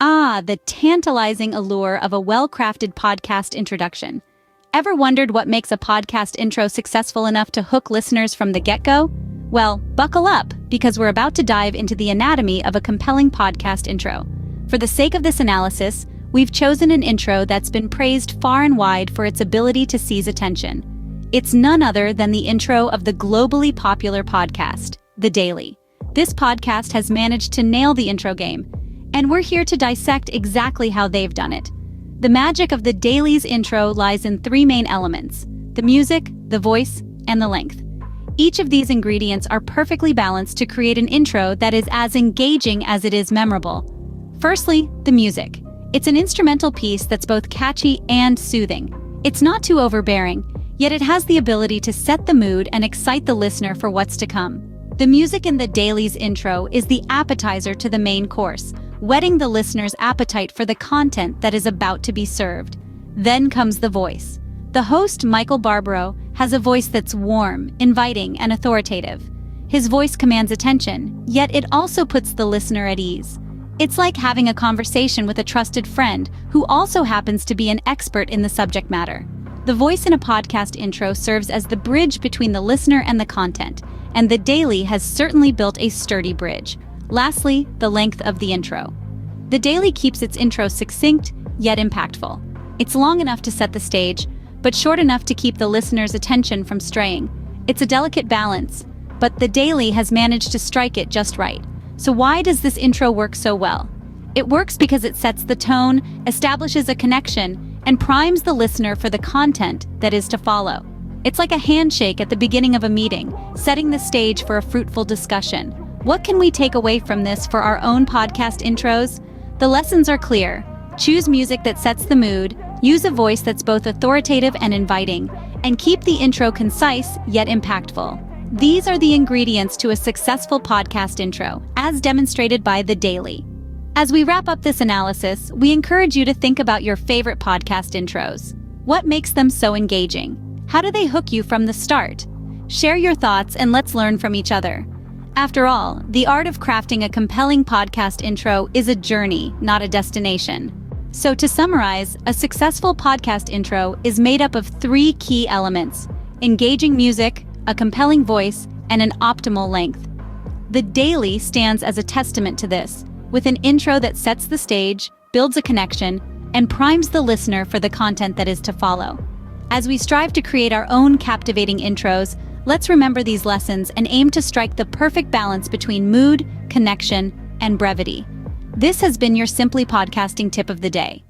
Ah, the tantalizing allure of a well-crafted podcast introduction. Ever wondered what makes a podcast intro successful enough to hook listeners from the get-go? Well, buckle up, because we're about to dive into the anatomy of a compelling podcast intro. For the sake of this analysis, we've chosen an intro that's been praised far and wide for its ability to seize attention. It's none other than the intro of the globally popular podcast, The Daily. This podcast has managed to nail the intro game, and we're here to dissect exactly how they've done it. The magic of The Daily's intro lies in three main elements: the music, the voice, and the length. Each of these ingredients are perfectly balanced to create an intro that is as engaging as it is memorable. Firstly, the music. It's an instrumental piece that's both catchy and soothing. It's not too overbearing, yet it has the ability to set the mood and excite the listener for what's to come. The music in The Daily's intro is the appetizer to the main course, whetting the listener's appetite for the content that is about to be served. Then comes the voice. The host, Michael Barbaro, has a voice that's warm, inviting, and authoritative. His voice commands attention, yet it also puts the listener at ease. It's like having a conversation with a trusted friend who also happens to be an expert in the subject matter. The voice in a podcast intro serves as the bridge between the listener and the content, and The Daily has certainly built a sturdy bridge. Lastly, the length of the intro. The Daily keeps its intro succinct, yet impactful. It's long enough to set the stage, but short enough to keep the listener's attention from straying. It's a delicate balance, but The Daily has managed to strike it just right. So why does this intro work so well? It works because it sets the tone, establishes a connection, and primes the listener for the content that is to follow. It's like a handshake at the beginning of a meeting, setting the stage for a fruitful discussion. What can we take away from this for our own podcast intros? The lessons are clear. Choose music that sets the mood, use a voice that's both authoritative and inviting, and keep the intro concise yet impactful. These are the ingredients to a successful podcast intro, as demonstrated by The Daily. As we wrap up this analysis, we encourage you to think about your favorite podcast intros. What makes them so engaging? How do they hook you from the start? Share your thoughts and let's learn from each other. After all, the art of crafting a compelling podcast intro is a journey, not a destination. So to summarize, a successful podcast intro is made up of three key elements: engaging music, a compelling voice, and an optimal length. The Daily stands as a testament to this, with an intro that sets the stage, builds a connection, and primes the listener for the content that is to follow. As we strive to create our own captivating intros, let's remember these lessons and aim to strike the perfect balance between mood, connection, and brevity. This has been your Simply Podcasting Tip of the Day.